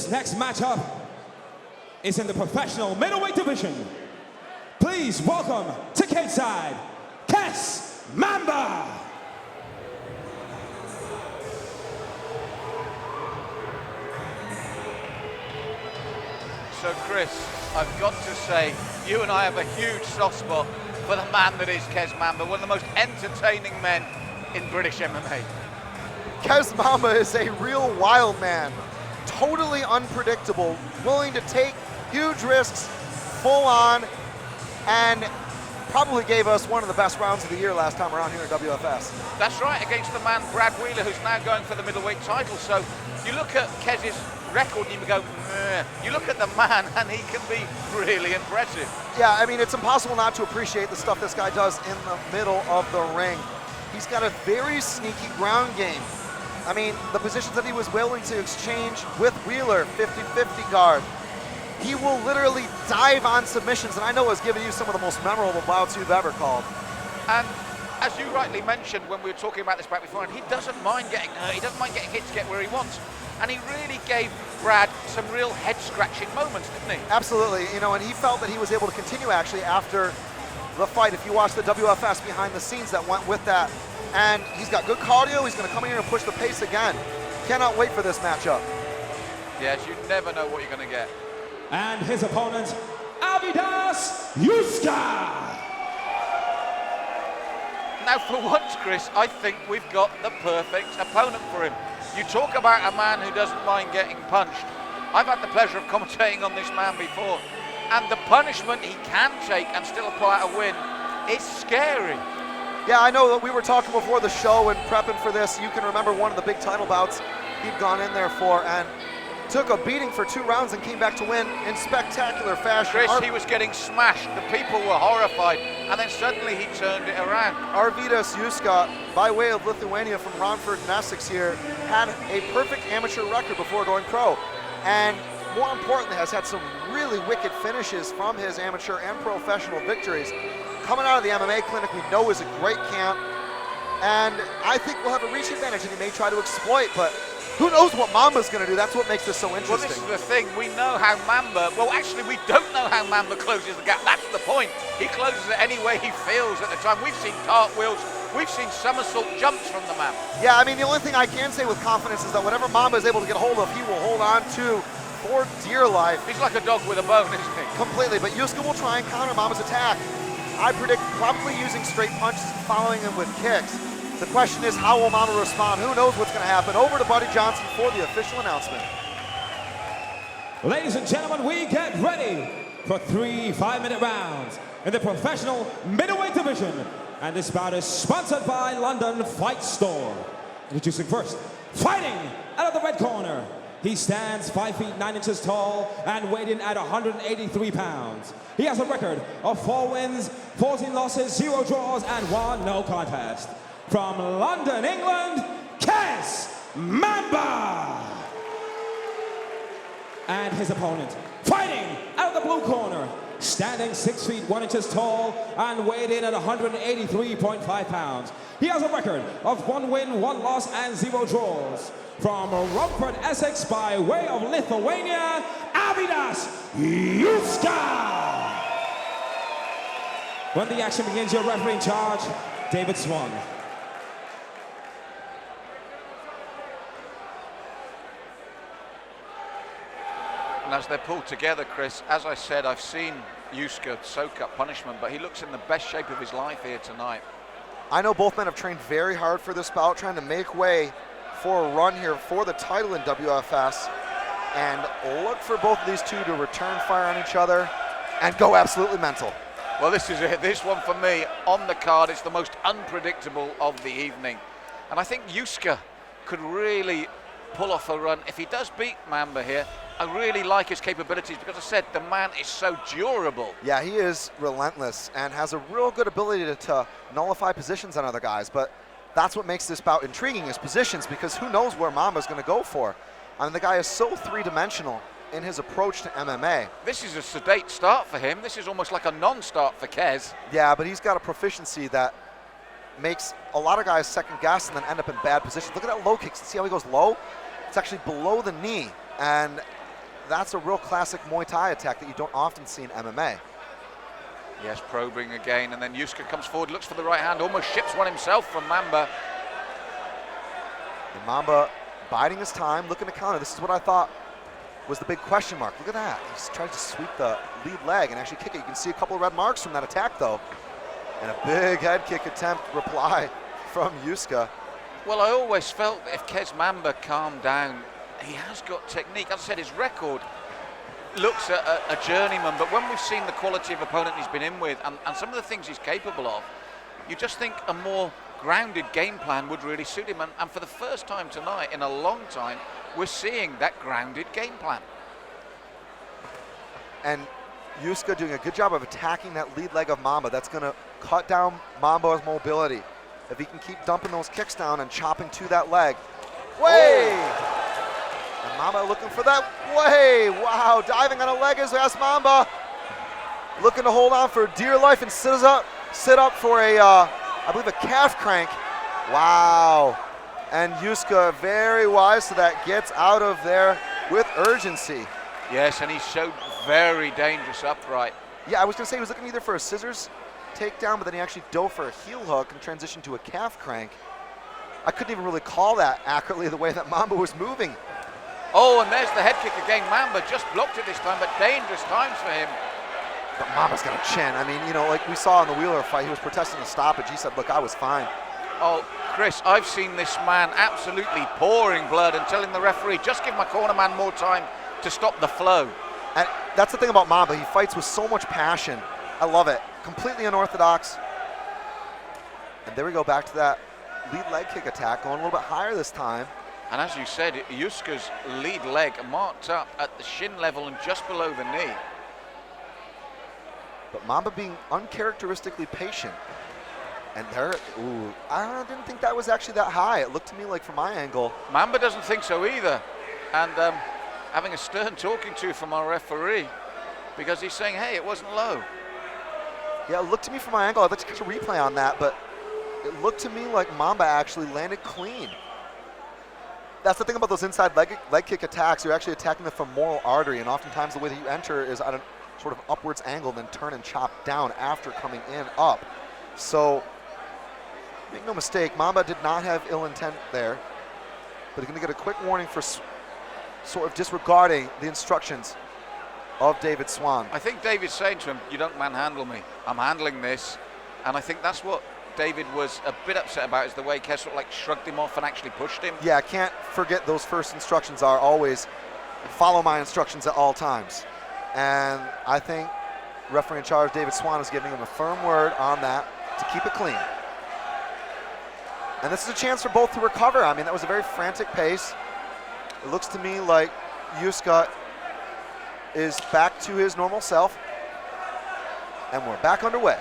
This next matchup is in the professional middleweight division. Please welcome to cage side, Kes Mamba. So Chris, I've got to say, you and I have a huge soft spot for the man that is Kes Mamba, one of the most entertaining men in British MMA. Kes Mamaba is a real wild man, totally unpredictable, willing to take huge risks, full on, and probably gave us one of the best rounds of the year last time around here at WFS. That's right, against the man Brad Wheeler, who's now going for the middleweight title. So you look at Kes's record and you go, meh. You look at the man and he can be really impressive. Yeah, I mean, it's impossible not to appreciate the stuff this guy does in the middle of the ring. He's got a very sneaky ground game. I mean, the positions that he was willing to exchange with Wheeler, 50-50 guard. He will literally dive on submissions, and I know has given you some of the most memorable bouts you've ever called. And as you rightly mentioned when we were talking about this back before, and he doesn't mind getting hurt, he doesn't mind getting hit to get where he wants. And he really gave Brad some real head-scratching moments, didn't he? Absolutely, you know, and he felt that he was able to continue actually after the fight. If you watch the WFS behind the scenes that went with that, and he's got good cardio, he's gonna come in here and push the pace again. Cannot wait for this matchup. Yes, you never know what you're gonna get. And his opponent, Arvydas Juska. Now for once, Chris, I think we've got the perfect opponent for him. You talk about a man who doesn't mind getting punched. I've had the pleasure of commentating on this man before, and the punishment he can take and still apply a win is scary. Yeah, I know that we were talking before the show and prepping for this. You can remember one of the big title bouts he'd gone in there for and took a beating for 2 rounds and came back to win in spectacular fashion. Chris, he was getting smashed. The people were horrified, and then suddenly he turned it around. Arvydas Juska, by way of Lithuania from Romford and Essex here, had a perfect amateur record before going pro. And more importantly, has had some really wicked finishes from his amateur and professional victories. Coming out of the MMA clinic, we know is a great camp. And I think we'll have a reach advantage and he may try to exploit, but who knows what Mamba's going to do? That's what makes this so interesting. Well, this is the thing. We know how Mamba, well, actually, we don't know how Mamba closes the gap. That's the point. He closes it any way he feels at the time. We've seen cartwheels. We've seen somersault jumps from the man. Yeah, I mean, the only thing I can say with confidence is that whatever Mamba is able to get a hold of, he will hold on to for dear life. He's like a dog with a bone, isn't he? Completely, but Juska will try and counter Mamba's attack. I predict probably using straight punches and following him with kicks. The question is, how will Mamba respond? Who knows what's going to happen? Over to Buddy Johnson for the official announcement. Ladies and gentlemen, we get ready for 3 5-minute rounds in the professional middleweight division. And this bout is sponsored by London Fight Store. Introducing first, fighting out of the red corner. He stands 5 feet 9 inches tall and weighed in at 183 pounds. He has a record of 4 wins, 14 losses, 0 draws, and 1 no contest. From London, England, Kes Mamaba. And his opponent, fighting out of the blue corner, standing 6 feet 1 inches tall and weighed in at 183.5 pounds. He has a record of 1 win, 1 loss, and 0 draws. From Romford, Essex, by way of Lithuania, Arvydas Juska. When the action begins, your referee in charge, David Swan. And as they're pulled together, Chris, as I said, I've seen Juska soak up punishment, but he looks in the best shape of his life here tonight. I know both men have trained very hard for this bout, trying to make way for a run here for the title in WFS. And look for both of these two to return fire on each other and go absolutely mental. Well, this is it. This one for me on the card is the most unpredictable of the evening. And I think Juska could really pull off a run. If he does beat Mamba here, I really like his capabilities because I said the man is so durable. Yeah, he is relentless and has a real good ability to nullify positions on other guys, but that's what makes this bout intriguing is positions, because who knows where Mamba's going to go for. I mean, the guy is so three-dimensional in his approach to MMA. This is a sedate start for him. This is almost like a non-start for Kes. Yeah, but he's got a proficiency that makes a lot of guys second guess and then end up in bad positions. Look at that low kick. See how he goes low? It's actually below the knee. And that's a real classic Muay Thai attack that you don't often see in MMA. Yes, probing again, and then Juska comes forward, looks for the right hand, almost ships one himself from Mamba. And Mamba biding his time, looking to counter. This is what I thought was the big question mark. Look at that. He just tried to sweep the lead leg and actually kick it. You can see a couple of red marks from that attack, though. And a big head kick attempt reply from Juska. Well, I always felt that if Kes Mamba calmed down, he has got technique. As I said, his record looks at a journeyman, but when we've seen the quality of opponent he's been in with and some of the things he's capable of, you just think a more grounded game plan would really suit him. And for the first time tonight in a long time, we're seeing that grounded game plan. And Juska doing a good job of attacking that lead leg of Mamba. That's going to cut down Mamba's mobility. If he can keep dumping those kicks down and chopping to that leg. Way! And Mamba looking for that way. Wow, diving on a leg is Mamba. Looking to hold on for dear life and sit up for a, I believe a calf crank. Wow. And Juska, very wise to that, gets out of there with urgency. Yes, and he showed very dangerous upright. Yeah, I was going to say he was looking either for a scissors takedown, but then he actually dove for a heel hook and transitioned to a calf crank. I couldn't even really call that accurately the way that Mamba was moving. Oh, and there's the head kick again. Mamba just blocked it this time, but dangerous times for him. But Mamba's got a chin. I mean, you know, like we saw in the Wheeler fight, he was protesting the stoppage. He said, look, I was fine. Oh, Chris, I've seen this man absolutely pouring blood and telling the referee, just give my corner man more time to stop the flow. And that's the thing about Mamba. He fights with so much passion. I love it. Completely unorthodox. And there we go, back to that lead leg kick attack, going a little bit higher this time. And as you said, Juska's lead leg marked up at the shin level and just below the knee. But Mamba being uncharacteristically patient. And there, ooh, I didn't think that was actually that high. It looked to me like from my angle. Mamba doesn't think so either. And having a stern talking to from our referee, because he's saying, hey, it wasn't low. Yeah, it looked to me from my angle. I'd like to catch a replay on that, but it looked to me like Mamba actually landed clean. That's the thing about those inside leg kick attacks. You're actually attacking the femoral artery, and oftentimes the way that you enter is at a sort of upwards angle, then turn and chop down after coming in up. So make no mistake, Mamba did not have ill intent there, but he's going to get a quick warning for sort of disregarding the instructions of David Swan. I think David's saying to him, you don't manhandle me. I'm handling this. And I think that's what David was a bit upset about, is the way Kes sort of like shrugged him off and actually pushed him. Yeah, can't forget those first instructions are always follow my instructions at all times. And I think referee in charge, David Swan, is giving him a firm word on that to keep it clean. And this is a chance for both to recover. I mean, that was a very frantic pace. It looks to me like Juska is back to his normal self. And we're back underway.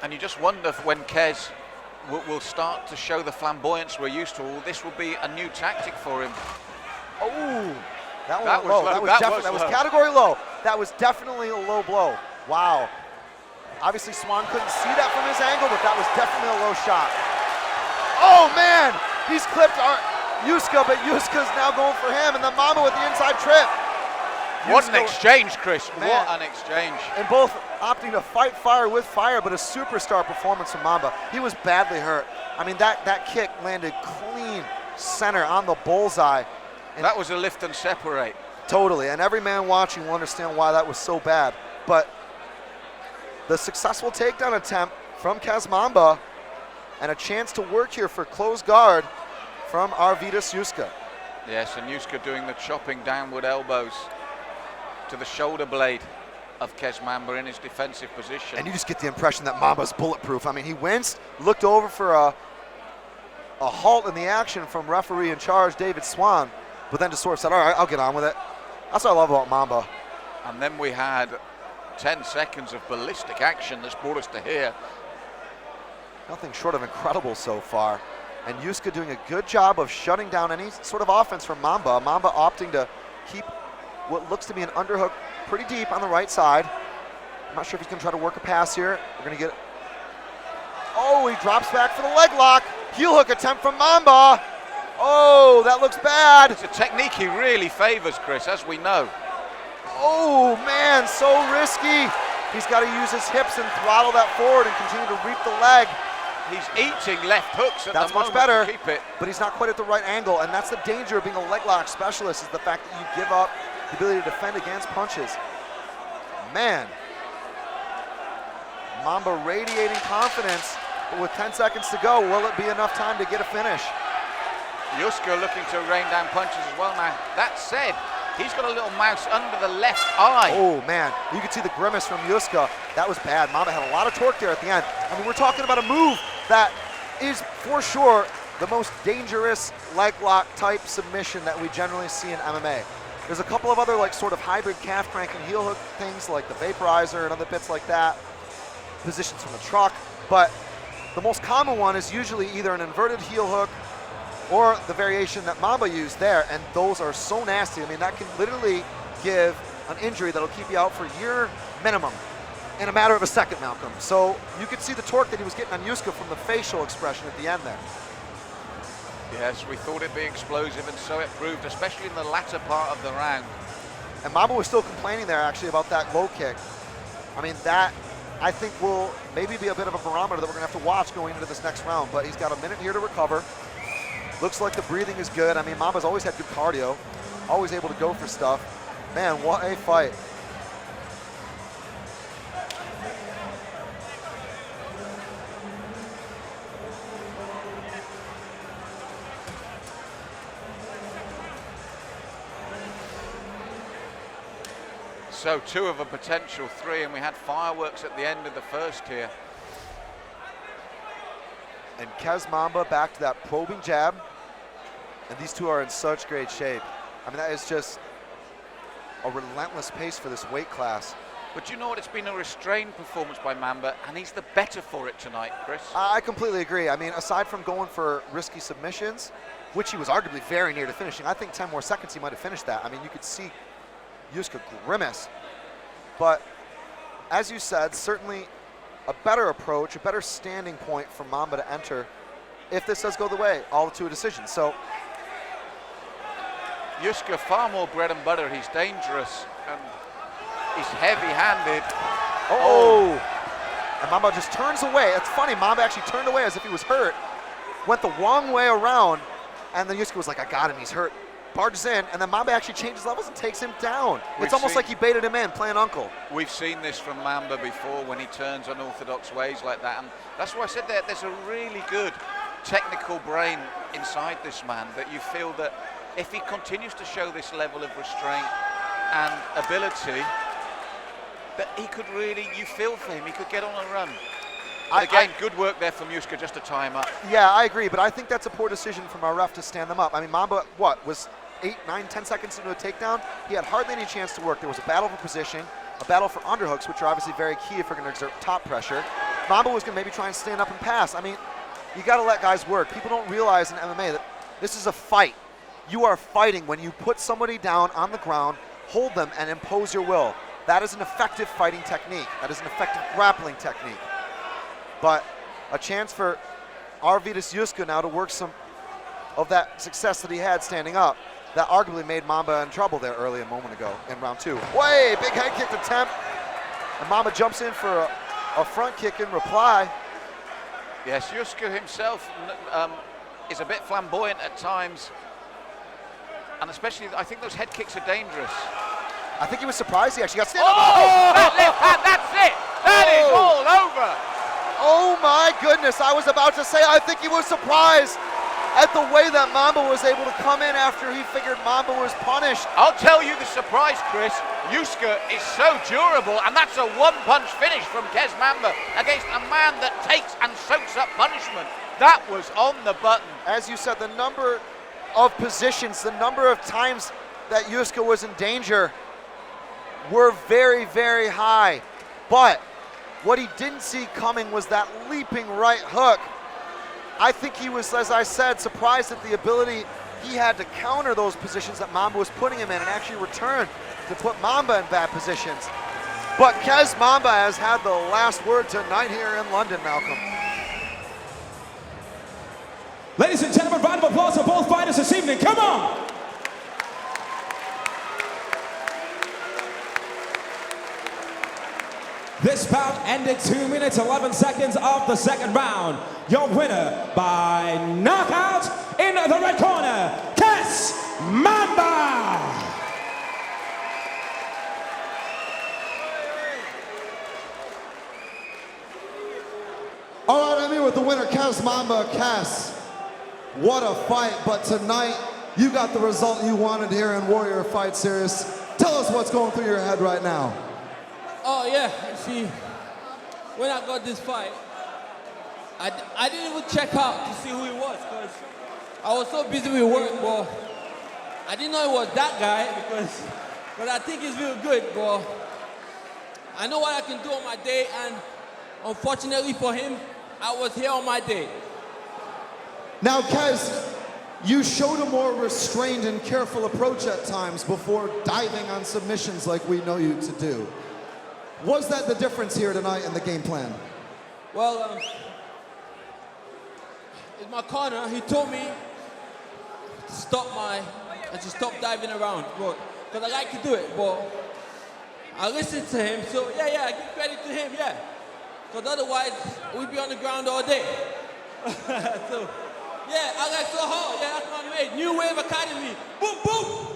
And you just wonder when Kes will start to show the flamboyance we're used to. This will be a new tactic for him. Oh, that was low. low. That was category low. That was definitely a low blow. Wow. Obviously, Swan couldn't see that from his angle, but that was definitely a low shot. Oh, man. He's clipped Juska, but Juska's now going for him, and then Mamba with the inside trip. What an exchange, Chris. Man. What an exchange. And both opting to fight fire with fire, but a superstar performance from Mamba. He was badly hurt. I mean, that kick landed clean center on the bullseye. And that was a lift and separate. Totally, and every man watching will understand why that was so bad. But the successful takedown attempt from Kes Mamaba, and a chance to work here for close guard from Arvydas Juska. Yes, and Juska doing the chopping downward elbows to the shoulder blade of Kes Mamba in his defensive position. And you just get the impression that Mamba's bulletproof. I mean, he winced, looked over for a halt in the action from referee in charge, David Swan, but then just sort of said, all right, I'll get on with it. That's what I love about Mamba. And then we had 10 seconds of ballistic action that's brought us to here. Nothing short of incredible so far. And Juska doing a good job of shutting down any sort of offense from Mamba. Mamba opting to keep what looks to be an underhook pretty deep on the right side. I'm not sure if he's gonna try to work a pass here. We're gonna get, oh, he drops back for the leg lock. Heel hook attempt from Mamba. Oh, that looks bad. It's a technique he really favors, Chris, as we know. Oh, man, so risky. He's got to use his hips and throttle that forward and continue to reap the leg. He's eating left hooks at That's the moment much better, to keep it. but he's not quite at the right angle, and that's the danger of being a leg lock specialist, is the fact that you give up the ability to defend against punches. Man, Mamba radiating confidence, but with 10 seconds to go, will it be enough time to get a finish? Juska looking to rain down punches as well now. That said, he's got a little mouse under the left eye. Oh man, you can see the grimace from Juska. That was bad. Mamba had a lot of torque there at the end. I mean, we're talking about a move that is for sure the most dangerous leg lock type submission that we generally see in MMA. There's a couple of other like sort of hybrid calf crank and heel hook things like the vaporizer and other bits like that, positions from the truck, but the most common one is usually either an inverted heel hook or the variation that Mamba used there, and those are so nasty. I mean, that can literally give an injury that'll keep you out for a year minimum in a matter of a second, Malcolm. So you could see the torque that he was getting on Juska from the facial expression at the end there. Yes, we thought it'd be explosive, and so it proved, especially in the latter part of the round. And Mamba was still complaining there, actually, about that low kick. I mean, that, I think, will maybe be a bit of a barometer that we're going to have to watch going into this next round, but he's got a minute here to recover. Looks like the breathing is good. I mean, Mamba's always had good cardio, always able to go for stuff. Man, what a fight. So 2 of a potential 3, and we had fireworks at the end of the first here. And Kes Mamba back to that probing jab. And these two are in such great shape. I mean, that is just a relentless pace for this weight class. But you know what? It's been a restrained performance by Mamba, and he's the better for it tonight, Chris. I completely agree. I mean, aside from going for risky submissions, which he was arguably very near to finishing, I think 10 more seconds he might have finished that. I mean, you could see Juska grimace. But as you said, certainly a better approach, a better standing point for Mamba to enter if this does go the way, all to a decision. So Juska, far more bread and butter. He's dangerous, and he's heavy-handed. Oh! And Mamba just turns away. It's funny, Mamba actually turned away as if he was hurt, went the wrong way around, and then Juska was like, I got him, he's hurt. Barges in, and then Mamba actually changes levels and takes him down. It's almost like he baited him in, playing uncle. We've seen this from Mamba before when he turns unorthodox ways like that, and that's why I said there's a really good technical brain inside this man, that you feel that if he continues to show this level of restraint and ability, that he could really, you feel for him, he could get on a run. But again, good work there from Juska just to tie him up. Yeah, I agree, but I think that's a poor decision from our ref to stand them up. I mean, Mamba, was 8, 9, 10 seconds into a takedown? He had hardly any chance to work. There was a battle for position, a battle for underhooks, which are obviously very key if we're going to exert top pressure. Mamba was going to maybe try and stand up and pass. I mean, you got to let guys work. People don't realize in MMA that this is a fight. You are fighting when you put somebody down on the ground, hold them, and impose your will. That is an effective fighting technique. That is an effective grappling technique. But a chance for Arvydas Juska now to work some of that success that he had standing up that arguably made Mamba in trouble there early a moment ago in round 2. Way, big head kick attempt. And Mamba jumps in for a front kick in reply. Yes, Juska himself is a bit flamboyant at times. And especially, I think those head kicks are dangerous. I think he was surprised he actually got stand up. Oh, that left hand, that's it. That is all over. Oh my goodness, I was about to say I think he was surprised at the way that Mamba was able to come in after he figured Mamba was punished. I'll tell you the surprise, Chris. Juska is so durable, and that's a one-punch finish from Kes Mamba against a man that takes and soaks up punishment. That was on the button. As you said, the number of positions, the number of times that Juska was in danger were very, very high. But what he didn't see coming was that leaping right hook. I think he was, as I said, surprised at the ability he had to counter those positions that Mamba was putting him in and actually return to put Mamba in bad positions. But Kes Mamba has had the last word tonight here in London, Malcolm. Ladies and gentlemen, round of applause for both fighters this evening. Come on! This bout ended 2 minutes, 11 seconds of the second round. Your winner by knockout in the red corner, Kes Mamba! All right, I'm here with the winner, Kes Mamba. Kes, what a fight, but tonight you got the result you wanted here in Warrior Fight Series. Tell us what's going through your head right now. Oh yeah, you see, when I got this fight, I didn't even check out to see who he was because I was so busy with work, but I didn't know it was that guy because I think he's real good, but I know what I can do on my day, and unfortunately for him, I was here on my day. Now, Kes, you showed a more restrained and careful approach at times before diving on submissions like we know you to do. Was that the difference here tonight in the game plan? Well, in my corner, he told me to stop diving around, because I like to do it, but I listened to him, so yeah, I give credit to him, yeah. Because otherwise, we'd be on the ground all day. So, yeah, I like so hard, yeah, that's my way. New Wave Academy, boom, boom!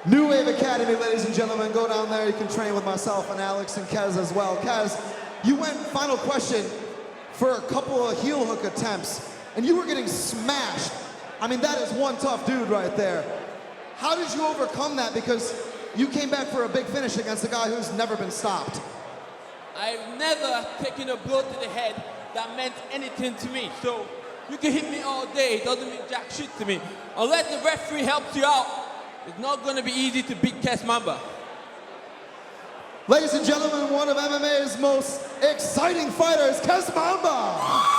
New Wave Academy, ladies and gentlemen, go down there. You can train with myself and Alex and Kes as well. Kes, you went, final question, for a couple of heel hook attempts, and you were getting smashed. I mean, that is one tough dude right there. How did you overcome that? Because you came back for a big finish against a guy who's never been stopped. I've never taken a blow to the head that meant anything to me. So you can hit me all day, it doesn't mean jack shit to me. Unless the referee helps you out, it's not going to be easy to beat Kes Mamba. Ladies and gentlemen, one of MMA's most exciting fighters, Kes Mamaba.